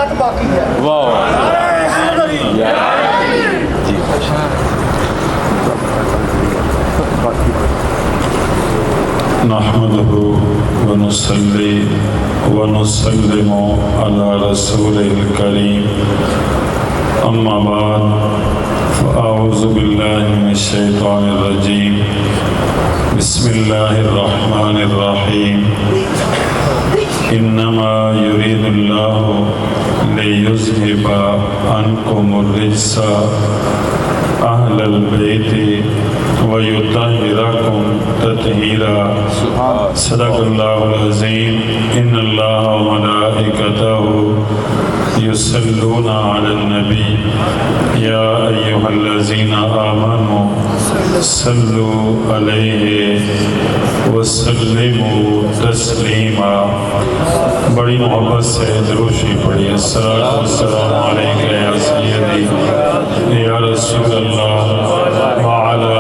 بات باقی ہے۔ نحمده ونصلي ونسلم على رسوله الكريم اما بعد فاعوذ بالله من الشيطان الرجيم بسم الله الرحمن الرحيم انما يريد الله ليذهب عنكم الرجس اهل البيت ويطهركم تطهيرا صدق الله العظيم ان الله وملائكته يصلون على النبي يا ايها الذين امنوا صلوا عليه وسلموا تسلیما۔ بڑی محبت سے درود شریف پڑھیے۔ الصلاۃ والسلام علیک یا سیدی یا رسول اللہ وعلی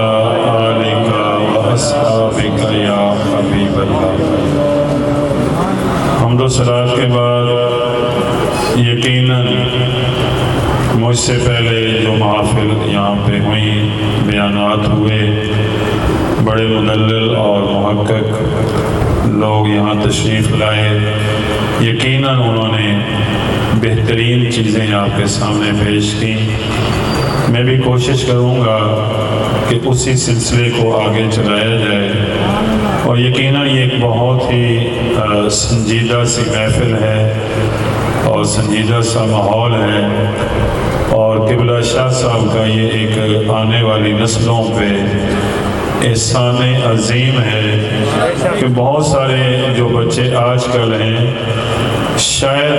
آلک واصحابک یا حبیب اللہ۔ حمد و صلوات کے بعد یقیناً مجھ سے پہلے جو محافل یہاں پہ ہوئی، بیانات ہوئے، بڑے مدلل اور محقق لوگ یہاں تشریف لائے، یقیناً انہوں نے بہترین چیزیں آپ کے سامنے پیش کی۔ میں بھی کوشش کروں گا کہ اسی سلسلے کو آگے چلایا جائے، اور یقیناً یہ ایک بہت ہی سنجیدہ سی محفل ہے اور سنجیدہ سا ماحول ہے، اور قبلہ شاہ صاحب کا یہ ایک آنے والی نسلوں پہ احسان عظیم ہے کہ بہت سارے جو بچے آج کل ہیں شاید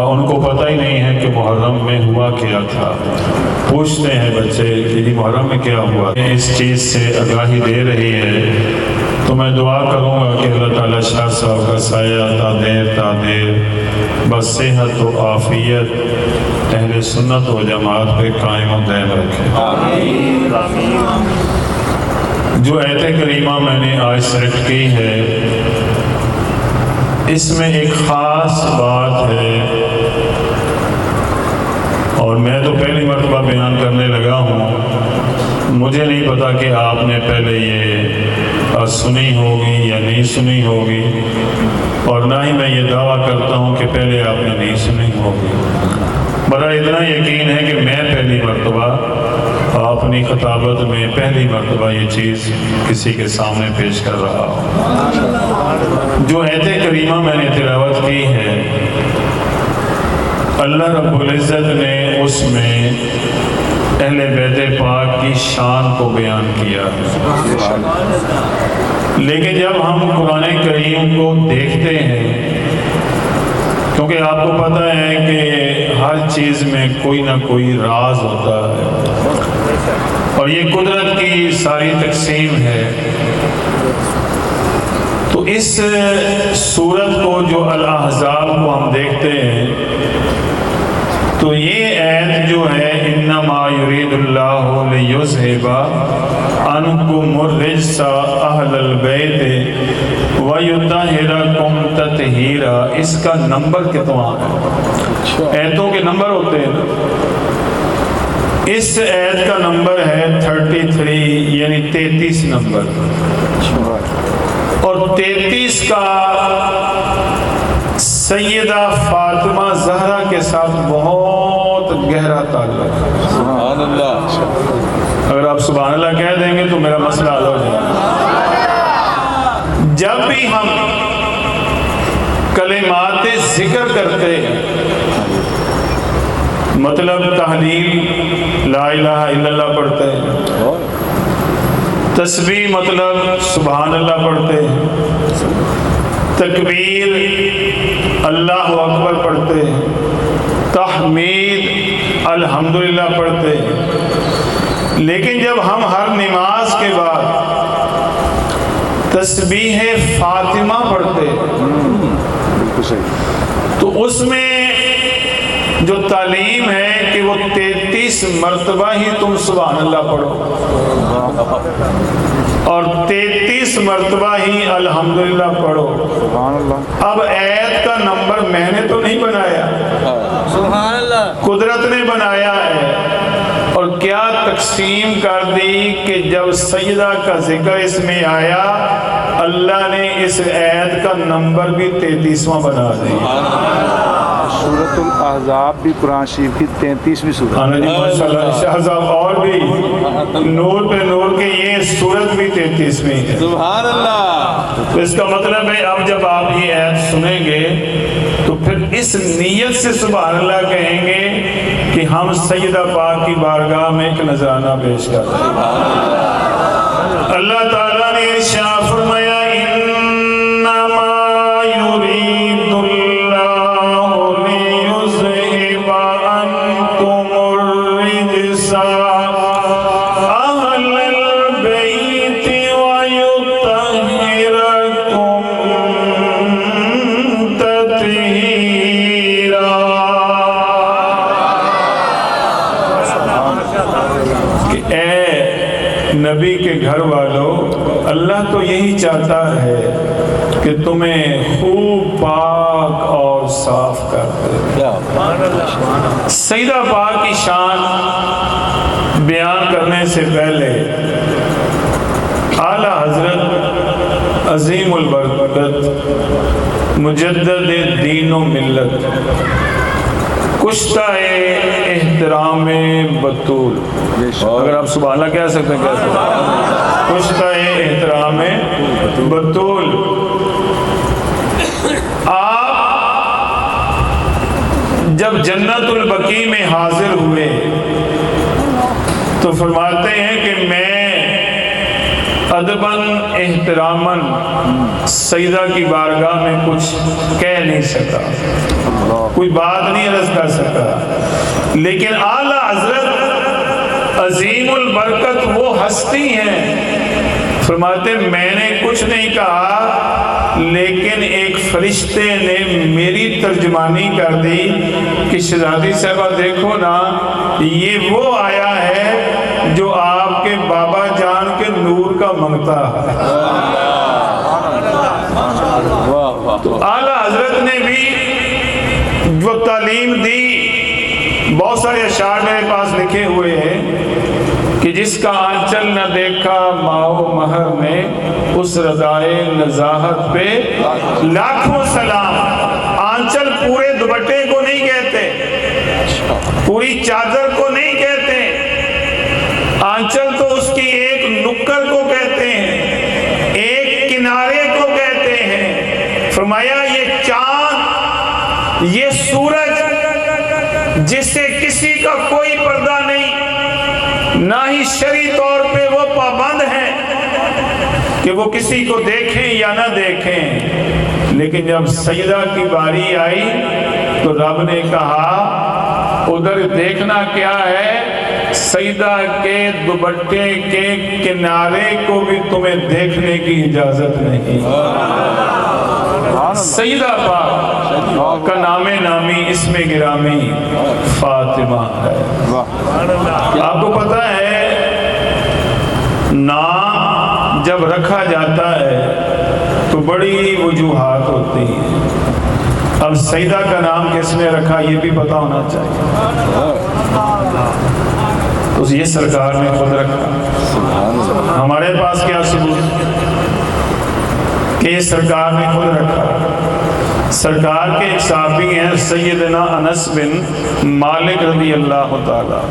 ان کو پتہ ہی نہیں ہے کہ محرم میں ہوا کیا تھا۔ پوچھتے ہیں بچے کہ محرم میں کیا ہوا، اس چیز سے آگاہی دے رہی ہے۔ تو میں دعا کروں گا کہ اللہ تعالیٰ شاہ صاحب کا سایہ تا دیر بس صحت و عافیت اہل سنت و جماعت پہ قائم و دائم رکھے۔ جو آیت کریمہ میں نے آج سلیکٹ کی ہے، اس میں ایک خاص بات ہے، اور میں تو پہلی مرتبہ بیان کرنے لگا ہوں، مجھے نہیں پتا کہ آپ نے پہلے یہ سنی ہوگی یا نہیں سنی ہوگی، اور نہ ہی میں یہ دعویٰ کرتا ہوں کہ پہلے آپ نے نہیں سنی ہوگی۔ بڑا اتنا یقین ہے کہ میں پہلی مرتبہ اپنی خطابت میں پہلی مرتبہ یہ چیز کسی کے سامنے پیش کر رہا ہوں۔ جو آیت کریمہ میں نے تلاوت کی ہے، اللہ رب العزت نے اس میں اہل بیت پاک کی شان کو بیان کیا، لیکن جب ہم قرآن کریم کو دیکھتے ہیں، کیونکہ آپ کو پتہ ہے کہ ہر چیز میں کوئی نہ کوئی راز ہوتا ہے، اور یہ قدرت کی ساری تقسیم ہے، تو اس سورت کو جو الاحزاب کو ہم دیکھتے ہیں، تو یہ آیت جو ہے انما یرید اللہ لیذھب عنکم الرجس اہل البیت ویطہرکم تطہیرا، اس کا نمبر کتنا ہے؟ آیتوں کے نمبر ہوتے ہیں نا، اس آیت کا نمبر ہے 33، یعنی 33 نمبر، اور 33 کا سیدہ فاطمہ زہرا کے ساتھ بہت گہرا تعلق ہے۔ سبحان اللہ۔ اگر آپ سبحان اللہ کہہ دیں گے تو میرا مسئلہ حل ہو جائے گا۔ جب بھی ہم کلمات ذکر کرتے ہیں، مطلب تحلیل لا الہ الا اللہ پڑھتے ہیں، تسبیح مطلب سبحان اللہ پڑھتے ہیں، تکبیر اللہ اکبر پڑھتے ہیں، تحمید الحمدللہ پڑھتے ہیں، لیکن جب ہم ہر نماز کے بعد تسبیح فاطمہ پڑھتے ہیں تو اس میں جو تعلیم ہے کہ وہ 33 مرتبہ ہی تم سبحان اللہ پڑھو اور 33 مرتبہ ہی الحمدللہ پڑھو. اب ایت کا نمبر میں نے تو نہیں بنایا, سبحان اللہ, قدرت نے بنایا ہے. اور کیا تقسیم کر دی کہ جب سجدہ کا ذکر اس میں آیا اللہ نے اس ایت کا نمبر بھی 33واں بنا دیا. سورۃ الاحزاب بھی قرآن شریف کی 33ویں سورت. احزاب اور بھی نور پہ نور کے یہ سورت بھی 33ویں ہے. سبحان اللہ. تو اس کا مطلب ہے اب جب آپ یہ ایت سنیں گے تو پھر اس نیت سے سبحان اللہ کہیں گے کہ ہم سیدہ پاک کی بارگاہ میں ایک نذرانہ پیش کر رہے ہیں. اللہ تعالیٰ نے ارشاد فرمایا انما یرید اللہ لیذہب عنکم الرجس اہل البیت ویطہرکم تطہیرا. کہ اے نبی کے گھر والوں, اللہ تو یہی چاہتا ہے کہ تمہیں خوب پاک اور صاف کر دے. سیدہ پاک کی شان بیان کرنے سے پہلے اعلیٰ حضرت عظیم البرکت مجدد دین و ملت کشتہ احترام بطول, اگر آپ سبحان اللہ کہہ سکتے ہیں کہتے ہیں, کشتہ احترام بطول, آپ جب جنت البقیع میں حاضر ہوئے تو فرماتے ہیں کہ میں ادباً احتراماً سیدہ کی بارگاہ میں کچھ کہہ نہیں سکا, کوئی بات نہیں عرض کر سکا, لیکن اعلیٰ حضرت عظیم البرکت وہ ہستی ہیں فرماتے میں نے کچھ نہیں کہا لیکن ایک فرشتے نے میری ترجمانی کر دی کہ شہزادی صاحبہ دیکھو نا یہ وہ آیا ہے جو آپ کے بابا جان کے نور کا منگتا ہے. تو اعلیٰ حضرت نے بھی جو تعلیم دی, بہت سارے اشعار میرے پاس لکھے ہوئے ہیں کہ جس کا آنچل نہ دیکھا ماہ و مہر نے اس ردائے نزاہت پہ لاکھوں سلام. آنچل پورے دوپٹے کو نہیں کہتے, پوری چادر کو نہیں کہتے, آنچل تو اس کی ایک نکر کو کہتے ہیں, ایک کنارے کو کہتے ہیں. فرمایا یہ چاند, یہ سورج جس سے کسی کا کوئی پردہ نہیں, نہ ہی شرعی طور پہ وہ پابند ہیں کہ وہ کسی کو دیکھیں یا نہ دیکھیں, لیکن جب سجدہ کی باری آئی تو رب نے کہا ادھر دیکھنا کیا ہے, سجدہ کے دوپٹے کے کنارے کو بھی تمہیں دیکھنے کی اجازت نہیں. سیدہ پاک کا نام نامی اسم گرامی فاطمہ ہے. آپ کو پتہ ہے نام جب رکھا جاتا ہے تو بڑی وجوہات ہوتی ہیں. اب سیدہ کا نام کس نے رکھا یہ بھی پتہ ہونا چاہیے. تو یہ سرکار نے خود رکھا, ہمارے پاس کیا ثبوت کہ یہ سرکار نے خود رکھا. سرکار کے ایک صحابی ہیں سیدنا انس بن مالک رضی اللہ تعالیٰ.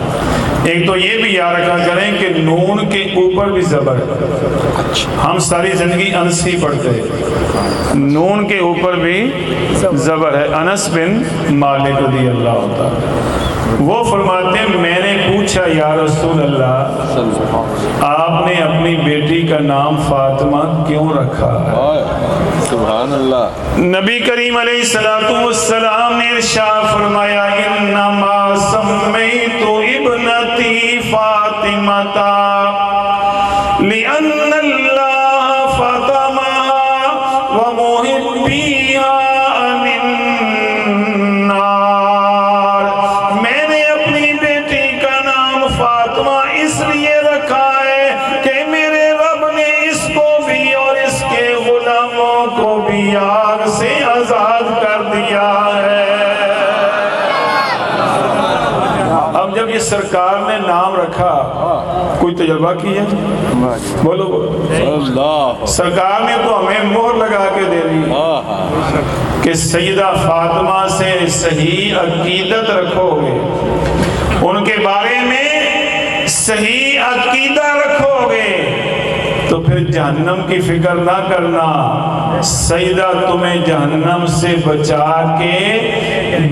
ایک تو یہ بھی یاد رکھا کریں کہ نون کے اوپر بھی زبر ہے, ہم ساری زندگی انس ہی پڑھتے ہیں, نون کے اوپر بھی زبر ہے. انس بن مالک رضی اللہ تعالیٰ وہ فرماتے ہیں میں نے پوچھا یا رسول اللہ آپ نے اپنی بیٹی کا نام فاطمہ کیوں رکھا ہے؟ سبحان اللہ. نبی کریم علیہ السلام نے ارشاد فرمایا انما سمیت ابنتی فاطمہ لأن اللہ فاطمہ ومحبیہا من النار. دیا ہے۔ اب جب یہ سرکار نے نام رکھا کوئی تجربہ کیا؟ بولو اللہ سرکار نے تو ہمیں مہر لگا کے دے دی کہ سیدہ فاطمہ سے صحیح عقیدت رکھو گے، ان کے بارے میں صحیح عقیدہ رکھو گے تو پھر جہنم کی فکر نہ کرنا، سیدہ تمہیں جہنم سے بچا کے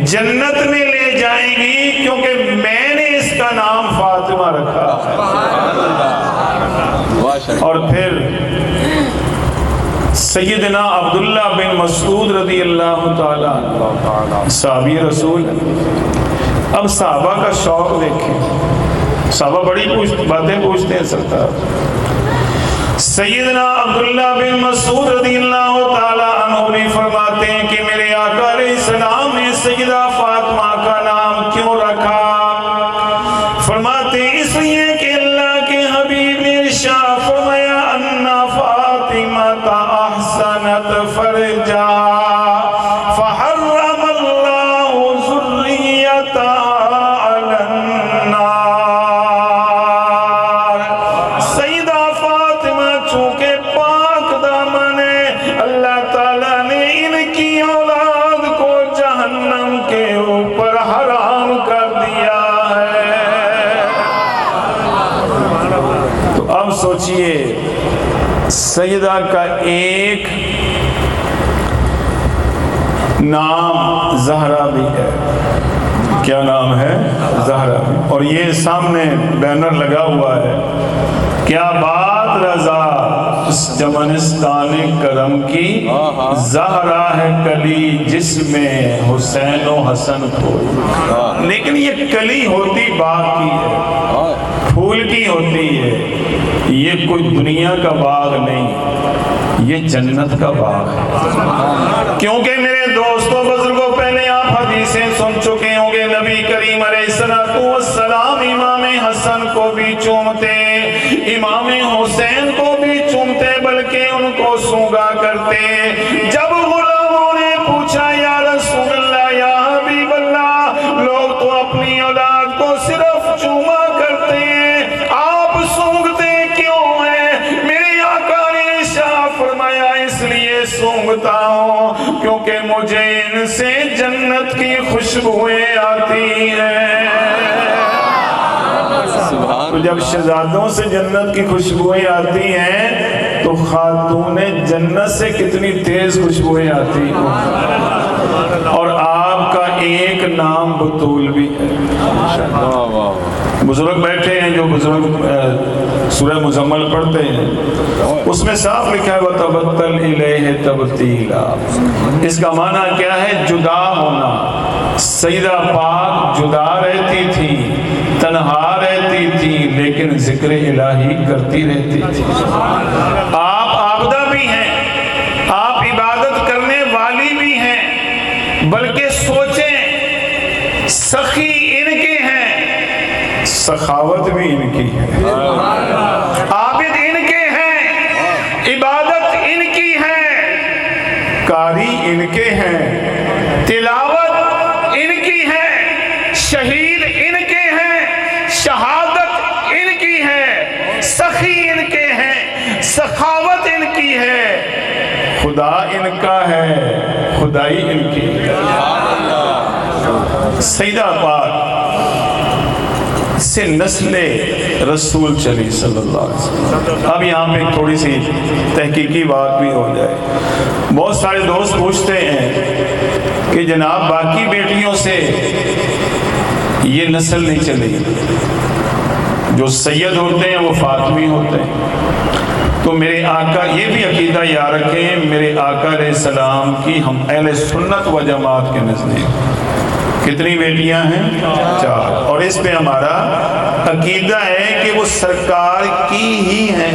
جنت میں لے جائیں گی، کیونکہ میں نے اس کا نام فاطمہ رکھا۔ اور پھر سیدنا عبداللہ بن مسعود رضی اللہ تعالی صحابی رسول۔ اب صحابہ کا شوق دیکھیں، صحابہ بڑی باتیں پوچھتے ہیں سرکار۔ سیدنا عبداللہ بن مسعود رضی اللہ تعالی عنہ بھی فرماتے ہیں کہ میرے آقا علیہ السلام نے سیدہ فاطمہ کا نام کیوں رکھا؟ فرماتے ہیں اس لیے کہ اللہ کے حبیب نے ارشاد فرمایا انا فاطمہ احسنت فرجا فحرم اللہ ذریتہا علی النار۔ سیدہ فاطمہ چونکہ پاک دامن ہے، اللہ تعالیٰ نے ان کی اولاد کو جہنم کے اوپر حرام کر دیا ہے۔ تو اب سوچئے سیدہ کا ایک نام زہرا بھی ہے، کیا نام ہے؟ زہرا بھی، اور یہ سامنے بینر لگا ہوا ہے، کیا بات رضا اس جمنستان کرم کی، زہرا ہے کلی جس میں حسین و حسن کو۔ لیکن یہ کلی ہوتی باغ کی ہے، پھول کی ہوتی ہے، یہ کوئی دنیا کا باغ نہیں، یہ جنت کا باغ ہے۔ کیونکہ میرے دوستوں بزرگوں پہلے آپ حدیثیں سن چکے ہوں گے، نبی کریم علیہ السلام امام حسن کو بھی چومتے، امام حسین کو بھی چومتے، بلکہ ان کو سونگا کرتے۔ جب غلاموں نے پوچھا یا رسول اللہ یا حبیب اللہ، لوگ تو اپنی اولاد کو صرف چوما کرتے ہیں، آپ سونگتے کیوں ہیں؟ میرے آقا نے ارشاد فرمایا اس لیے سونگتا ہوں کیونکہ مجھے ان سے جنت کی خوشبوئیں آتی ہیں۔ تو جب شہزادوں سے جنت کی خوشبوئیں آتی ہیں تو خاتون جنت سے کتنی تیز خوشبوئیں آتی ہیں۔ اور آپ کا ایک نام بطول بھی ہے۔ بزرگ بیٹھے ہیں جو بزرگ سورہ مزمل پڑھتے ہیں، اس میں صاف لکھا ہے وَتَبَتَّلْ إِلَيْهِ تَبْتِيلًا۔ اس کا معنی کیا ہے؟ جدا ہونا۔ سیدہ پاک جدا رہتی تھی، تنہا رہتی تھی، لیکن ذکر الہی کرتی رہتی تھی۔ آپ عابدہ بھی ہیں، آپ عبادت کرنے والی بھی ہیں، بلکہ سوچیں سخی ان کے ہیں، سخاوت بھی ان کی ہے، عابد ان کے ہیں، عبادت ان کی ہے، قاری ان کے ہیں، تلاوت ان کی ہے، شہید ان کے ہیں، شہادت ان کی ہے، سخی ان کے ہیں، سخاوت ان کی ہے، خدا ان کا ہے، خدائی ان کی ہے۔ سیدہ پاک سے نسل رسول چلی صلی اللہ علیہ وسلم۔ اب یہاں پہ تھوڑی سی تحقیقی بات بھی ہو جائے۔ بہت سارے دوست پوچھتے ہیں کہ جناب باقی بیٹیوں سے یہ نسل نہیں چلی، جو سید ہوتے ہیں وہ فاطمی ہوتے ہیں۔ تو میرے آقا یہ بھی عقیدہ یاد رکھیں، میرے آقا علیہ السلام کی ہم اہل سنت و جماعت کے نزدیک کتنی بیٹیاں ہیں؟ 4۔ اور اس پہ ہمارا عقیدہ ہے کہ وہ سرکار کی ہی ہیں۔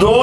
2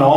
9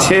6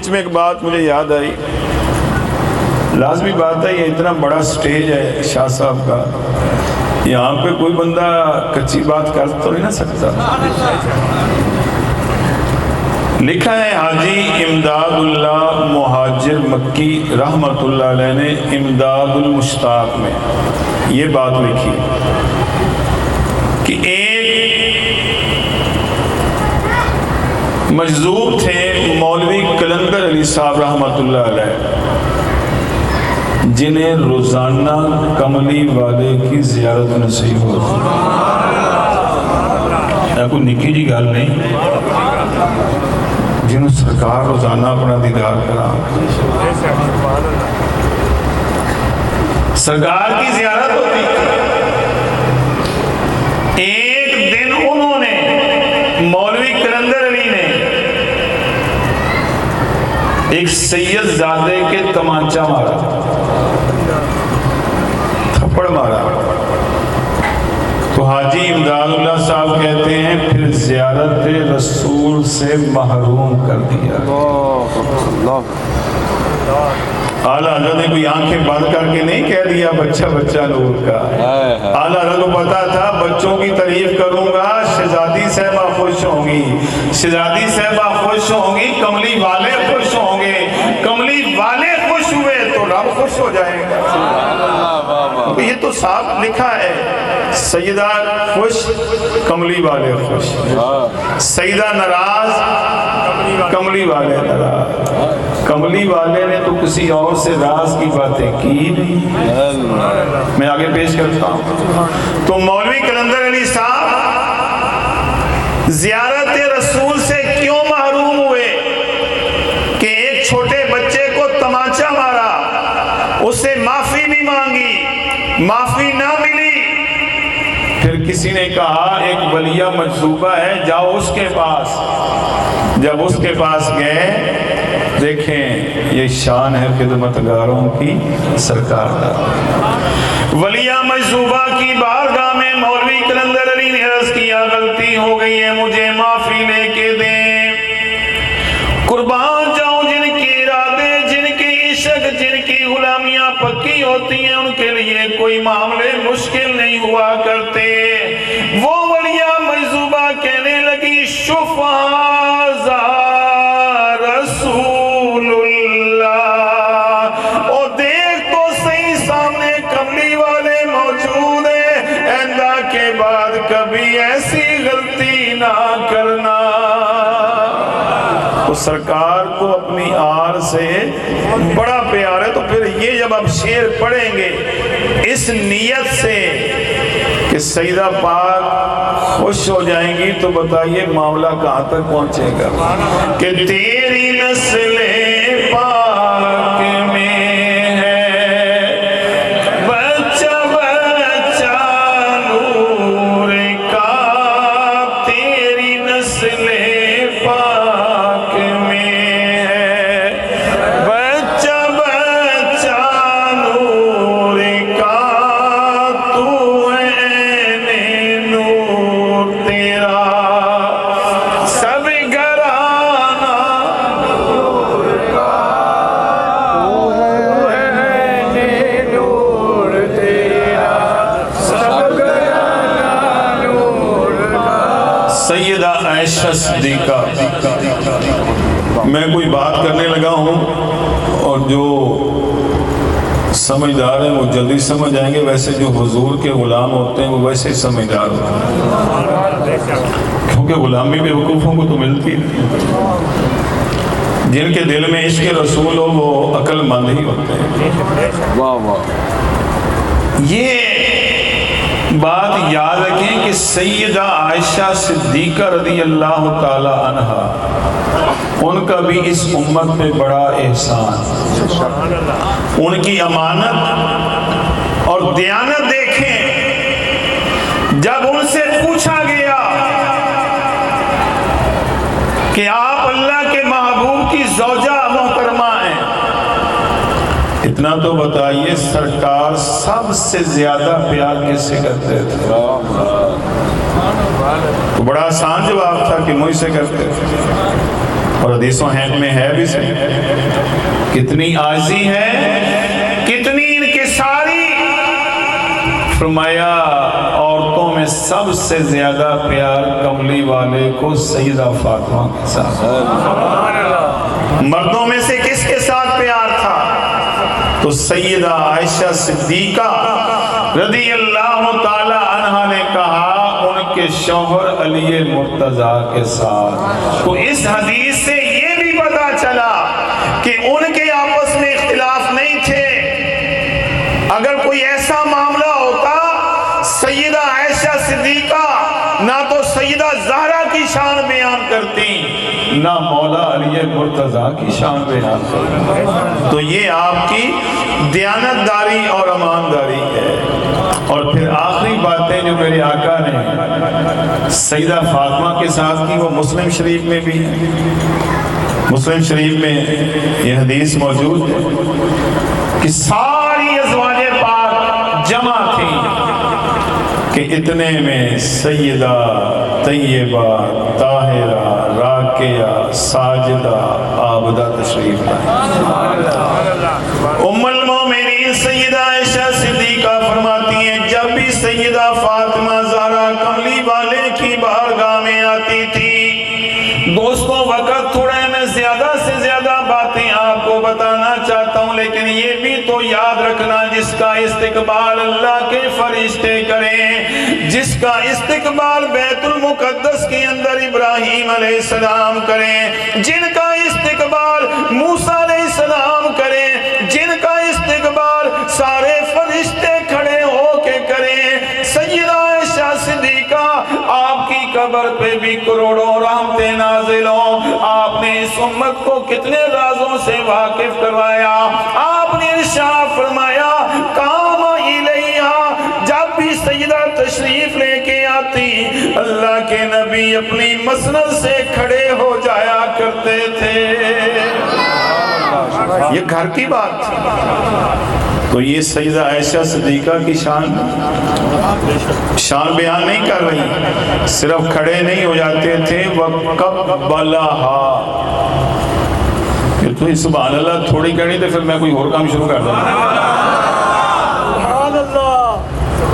بیچ میں ایک بات مجھے یاد آئی، لازمی بات ہے یہ اتنا بڑا سٹیج ہے شاہ صاحب کا، یہاں پہ کوئی بندہ کچی بات کر تو نہیں نہ سکتا۔ لکھا ہے حاجی امداد اللہ مہاجر مکی رحمت اللہ علیہ نے امداد المشتاق میں یہ بات لکھی کہ ایک مجذوب تھے مولوی کلندر علی صاحب رحمت اللہ علیہ، جنہیں روزانہ کملی والے کی زیارت نصیب ہوتی، کوئی نکی جی گل نہیں، جنہوں سرکار روزانہ اپنا دیدار کرا، سرکار کی زیارت ہوتی۔ ایک دن انہوں نے مولوی کلندر علی نے ایک سید زادے کے تمانچہ مارا، تھپڑ مارا، تو حاجی امداد اللہ صاحب کہتے ہیں پھر زیارت رسول سے محروم کر دیا۔ اعلیٰ حضرت نے کوئی آنکھیں بند کر کے نہیں کہہ دیا بچہ بچہ نور کا، اعلیٰ حضرت کو پتا تھا بچوں کی تعریف کروں گا شہزادی صاحبہ خوش ہوں گی، شہزادی صاحبہ خوش ہوں گی، کملی والے خوش ہوں گے، کملی والے خوش ہوئے تو رب خوش ہو جائے گا۔ یہ تو صاحب لکھا ہے، سیدہ خوش کملی والے خوش، سیدہ ناراض کملی والے ناراض۔ کملی والے نے تو کسی اور سے راز کی باتیں کی نہیں۔ میں آگے پیش کرتا ہوں، تو مولوی کلندر علی صاحب زیارت رسول سے کیوں محروم ہوئے کہ ایک چھوٹے بچے کو تمانچہ مارا، اس سے معافی نہیں مانگی، معافی نہ ملی، پھر کسی نے کہا ایک ولیہ مجذوبہ ہے جاؤ اس کے پاس، جب اس کے پاس گئے دیکھیں یہ شان ہے خدمتگاروں کی سرکار کا۔ ولیہ مجذوبہ کی بارگاہ میں مولوی کلندر علی نے عرض کیا غلطی ہو گئی ہے مجھے معافی لے کے دیں، قربان جاؤں جن کے ارادے، جن کے عشق، جن کی غلامیاں پکی ہوتی ہیں ان کے لیے کوئی معاملے مشکل نہیں ہوا کرتے۔ وہ ولیہ مجذوبہ کہنے لگی شفاعہ رسول اللہ، اور دیکھ تو صحیح سامنے کملی والے موجود ہیں، آئندہ کے بعد کبھی ایسی غلطی نہ کرنا۔ تو سرکار کو اپنی آر سے بڑا پیار ہے، تو پھر یہ جب آپ شعر پڑھیں گے اس نیت سے کہ سیدہ پاک خوش ہو جائیں گی، تو بتائیے معاملہ کہاں تک پہنچے گا کہ تیری نسل پاک میں ہے بچہ بچہ نور کا، تیری نسل پاک میں ہے بچہ بچہ نور کا، تو ہے نور تیرا سب گھرانہ نور کا، تو ہے نور تیرا سب گھرانہ نور کا۔ سیدہ عائشہ صدیقہ، میں کوئی بات کرنے لگا ہوں اور جو سمجھدار ہیں وہ جلدی سمجھ آئیں گے، ویسے جو حضور کے غلام ہوتے ہیں وہ ویسے ہی سمجھدار ہوتے ہیں، کیونکہ غلامی بے وقوفوں کو تو ملتی ہے، جن کے دل میں عشق رسول ہو وہ عقل مند ہی ہوتے ہیں۔ واہ واہ، یہ بات یاد رکھیں کہ سیدہ عائشہ صدیقہ رضی اللہ تعالی عنہا، ان کا بھی اس امت پہ بڑا احسان، ان کی امانت اور دیانت دیکھیں۔ جب ان سے پوچھا گیا کہ آپ اللہ کے محبوب کی زوجہ محترمہ ہیں، اتنا تو بتائیے سرکار سب سے زیادہ پیار کس سے کرتے تھے؟ تو بڑا آسان جواب تھا کہ مجھ سے کرتے تھے۔ اور حدیثوں میں ہے بھی صحیح، کتنی عاجزی ہے، کتنی انکساری۔ فرمایا عورتوں میں سب سے زیادہ پیار کملی والے کو سیدہ فاطمہ کے ساتھ، مردوں میں سے کس کے ساتھ پیار تھا؟ تو سیدہ عائشہ صدیقہ رضی اللہ تعالی عنہا نے کہا ان کے شوہر علی مرتضیٰ کے ساتھ۔ تو اس حدیث سے یہ بھی پتا چلا کہ ان کے آپس میں اختلاف نہیں تھے۔ اگر کوئی ایسا معاملہ ہوتا، سیدہ عائشہ صدیقہ نہ تو سیدہ زہرا کی شان بیان کرتی، نہ مولا علی مرتضیٰ کی شان بیان کرتی۔ تو یہ آپ کی دیانتداری اور امانداری ہے۔ اور پھر آخری باتیں جو میرے آقا نے سیدہ فاطمہ کے ساتھ کی، وہ مسلم شریف میں بھی ہے۔ مسلم شریف میں یہ حدیث موجود ہے کہ ساری ازواج پاک جمع تھیں کہ اتنے میں سیدہ طیبہ طاہرہ راکیہ ساجدہ عابدہ تشریف لائیں۔ ام المومنین سیدہ عائشہ صدیقہ فرماتی ہیں جب بھی سیدہ فاطمہ زہرا کملی والے کی بارگاہ میں آتی تھی، دوستوں وقت تھوڑا ہے، میں زیادہ سے زیادہ باتیں آپ کو بتانا چاہتا ہوں، لیکن یہ بھی تو یاد رکھنا جس کا استقبال اللہ کے فرشتے کریں، جس کا استقبال بیت المقدس کے اندر ابراہیم علیہ السلام کریں، جن کا استقبال موسیٰ علیہ السلام کریں، جن کا استقبال سارے فرشتے کھڑے ہو کے کریں، سیدہ عائشہ صدیقہ آپ کی قبر پہ بھی کروڑوں رحمتیں نازل ہوں۔ آپ نے اس امت کو کتنے رازوں سے واقف کروایا۔ آپ نے ارشاد فرمایا قام الیہا، جب بھی سیدہ تشریف لے کے آتی اللہ کے نبی اپنی مسند سے کھڑے ہو جایا کرتے تھے۔ یہ گھر کی بات تھی۔ تو یہ سیدہ عائشہ صدیقہ کی شان بیان نہیں کر رہی، صرف کھڑے نہیں ہو جاتے تھے، وَقَبَّلَهَا۔ کہ تو سبحان اللہ تھوڑی کہنی تو پھر میں کوئی اور کام شروع کر دوں۔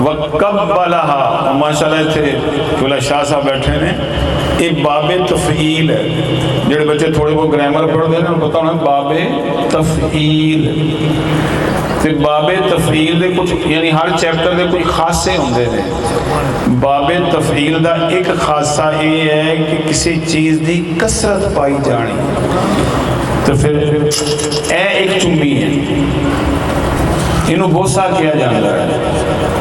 وَقَبَّلَهَا، ماشاءاللہ تھے چولہ شاہ صاحب بیٹھے نے، ایک باب تفعیل ہے، جڑے بچے تھوڑے وہ گرامر پڑھ دے نا پتہ ہونا باب تفعیل۔ تے باب تفعیل دے کچھ یعنی ہر چیپٹر دے کوئی خاصے ہوندے نے۔ باب تفعیل دا ایک خاصہ یہ ہے کہ کسی چیز دی کثرت پائی جانی۔ تو پھر اے ایک چمی ہے، انہوں بوسا کیا جاندہ ہے،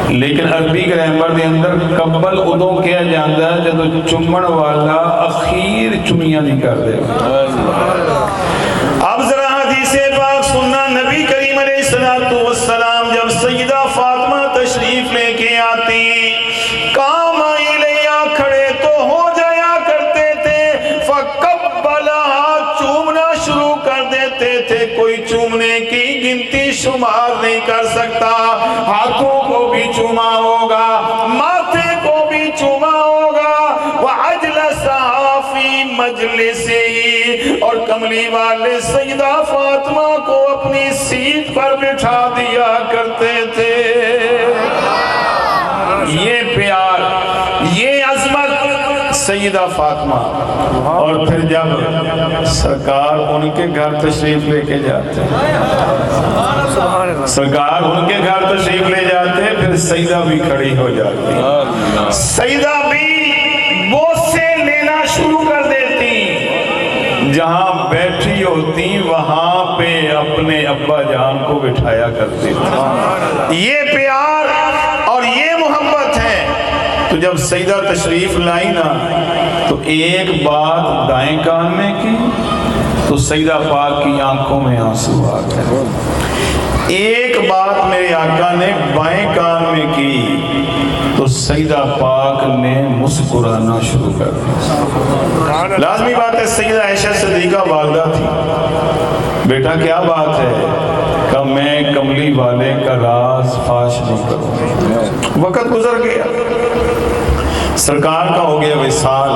لیکن عربی گرامر دے اندر قبل ادوں کیا جاندہ ہے جب چمن والا اخیر چمیاں نہیں کر دے۔ اب ذرا حدیث پاک سننا، نبی کریم علیہ السلام جب سیدہ فاطمہ تشریف لے کے آتی، قام الیہا، کھڑے تو ہو جایا کرتے تھے، فقبلہا، چومنا شروع کر دیتے تھے۔ کوئی چومنے کی گنتی شمار نہیں کر سکتا، ہاتھوں کو بھی چوما ہوگا، ماتھے کو بھی چوما ہوگا، وَأَجْلَسَهَا فِي مَجْلِسِهِ، اور کملی والے سیدہ فاطمہ کو اپنی سیٹ پر بٹھا دیا کرتے تھے۔ یہ پیار، یہ عظمت سیدہ فاطمہ۔ اور پھر جب سرکار ان کے گھر تشریف لے کے جاتے، سرکار ان کے گھر تشریف لے جاتے، پھر سیدہ بھی کھڑی ہو جاتی، سیدہ بھی بوسے لینا شروع کر دیتی، جہاں بیٹھی ہوتی وہاں پہ اپنے ابا جان کو بٹھایا کرتی۔ یہ پیار اور یہ محبت ہے۔ تو جب سیدہ تشریف لائی نا تو ایک بات دائیں کان میں کی تو سیدہ پاک کی آنکھوں میں آنسو آ گئے، ایک بات میرے آقا نے بائیں کان میں کی تو سیدہ پاک نے مسکرانا شروع کر دیا۔ لازمی بات ہے سیدہ عائشہ صدیقہ والدہ تھی، بیٹا کیا بات ہے؟ کہ میں کملی والے کا راز فاش نہیں کروں۔ وقت گزر گیا، سرکار کا ہو گیا وصال،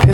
پھر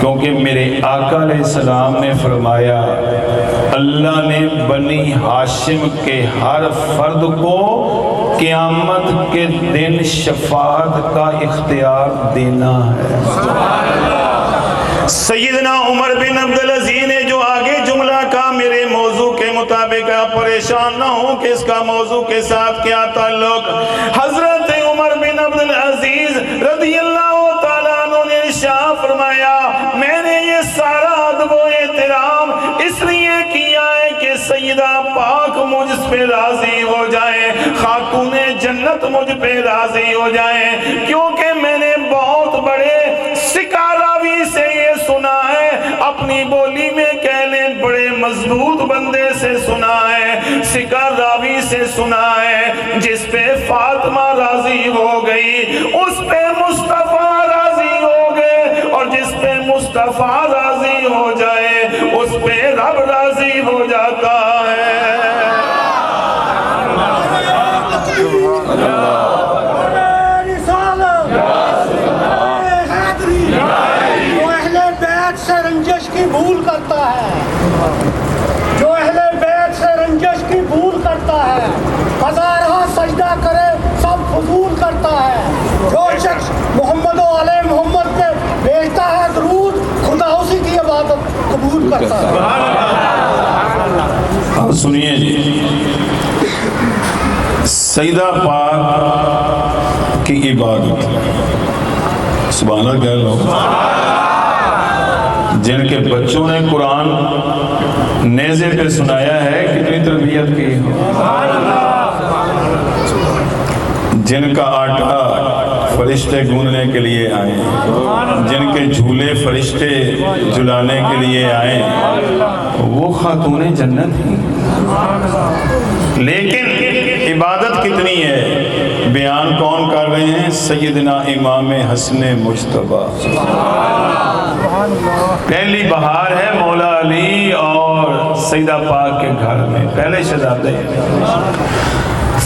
کیونکہ میرے آقا علیہ السلام نے فرمایا اللہ نے بنی ہاشم کے ہر فرد کو قیامت کے دن شفاعت کا اختیار دینا ہے۔ سیدنا عمر بن عبدالعزیز نے جو آگے جملہ کہا میرے موضوع کے مطابق آپ پریشان نہ ہوں کہ اس کا موضوع کے ساتھ کیا تعلق۔ حضرت عمر بن عبدالعزیز رضی اللہ تعالیٰ عنہ نے ارشاد فرمایا میں نے یہ سارا ادب و احترام اس لیے کیا ہے کہ سیدہ پاک مجھ پہ راضی ہو جائے، خاتون جنت مجھ پہ راضی ہو جائے، کیونکہ میں نے بہت بڑے سکاراوی سے یہ سنا ہے، اپنی بولی میں کہہ لیں بڑے مضبوط بندے سے سنا ہے، سکاراوی سے سنا ہے، جس پہ فاطمہ راضی ہو گئی اس پہ مصطفیٰ راضی ہو گئے، اور جس پہ مصطفیٰ راضی ہو جائے اس پہ رب راضی ہو جاتا ہے۔ رنجش کی بھول کرتا ہے، جو اہل بیت سے رنجش کی بھول کرتا ہے، ہزارہ سجدہ کرے سب فضول کرتا ہے، جو شخص محمد و علیہ محمد پہ بھیجتا ہے درود خدا اسی کی عبادت قبول کرتا ہے۔ سنیے جی، سیدہ پاک کی عبادت سبحان اللہ کہہ لو، جن کے بچوں نے قرآن نیزے پہ سنایا ہے کتنی تربیت کی، جن کا آٹا فرشتے گوننے کے لیے آئے، جن کے جھولے فرشتے جلانے کے لیے آئے، وہ خاتون جنت ہیں۔ لیکن عبادت کتنی ہے بیان کون کر رہے ہیں؟ سیدنا امام حسن مجتبیٰ۔ پہلی بہار ہے مولا علی اور سیدہ پاک کے گھر میں، پہلے شہزادے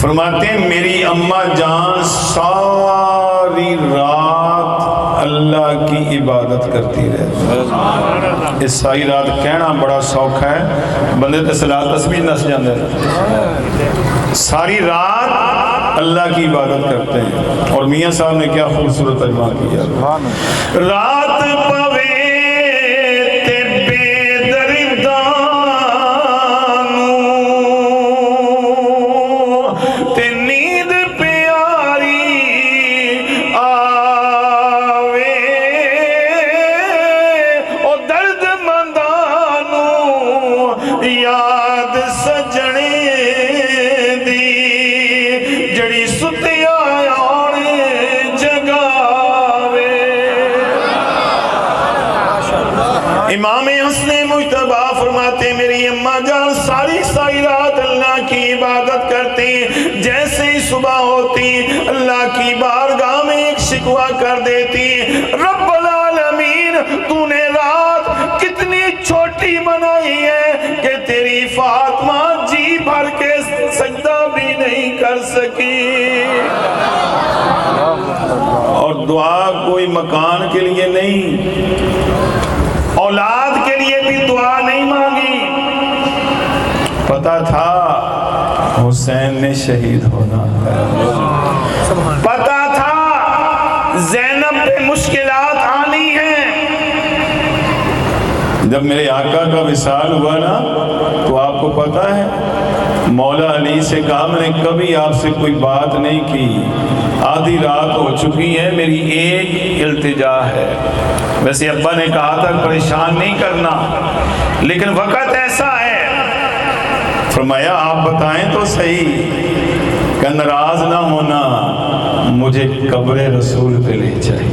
فرماتے ہیں میری اماں جان ساری رات اللہ کی عبادت کرتی رہتی۔ اس ساری رات کہنا بڑا سوکھا ہے، بندے تے صلاۃ تسبیح نس جاندے ہیں۔ ساری رات اللہ کی عبادت کرتے ہیں، اور میاں صاحب نے کیا خوبصورت ترجمہ کیا، رات پوے امام حسن مجتبیٰ فرماتے میری اماں جان ساری رات اللہ کی عبادت کرتی، جیسے ہی صبح ہوتی اللہ کی بارگاہ میں ایک شکوہ کر دیتی، رب العالمین تو نے رات کتنی چھوٹی بنائی ہے کہ تیری فاطمہ جی بھر کے سجدہ بھی نہیں کر سکی، اور دعا کوئی مکان کے لیے نہیں، اولاد کے لیے بھی دعا نہیں مانگی، پتا تھا حسین نے شہید ہونا ہے، پتا تھا زینب پہ مشکلات آنی ہیں۔ جب میرے آقا کا وصال ہوا نا تو آپ کو پتا ہے مولا علی سے کہا میں نے کبھی آپ سے کوئی بات نہیں کی، آدھی رات ہو چکی ہے، میری ایک التجا ہے۔ ویسے ابا نے کہا تھا پریشان نہیں کرنا، لیکن وقت ایسا ہے، فرمایا آپ بتائیں تو صحیح کہ ناراض نہ ہونا، مجھے قبر رسول پہ لے جائے۔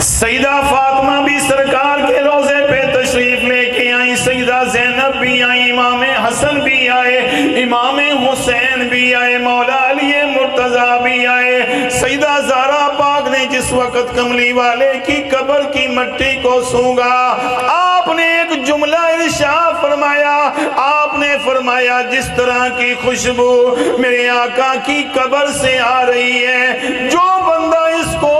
سیدہ فاطمہ بھی سرکار کے روضے پہ تشریف لے کے آئی، سیدہ زینب بھی آئی، امام حسن بھی آئے، امام حسین بھی آئے، مولا علی مرتضیٰ بھی آئے۔ سیدہ زہرا پاک نے جس وقت کملی والے کی قبر کی مٹی کو سونگا، آپ نے ایک جملہ ارشاد فرمایا، آپ نے فرمایا جس طرح کی خوشبو میرے آقا کی قبر سے آ رہی ہے، جو بندہ اس کو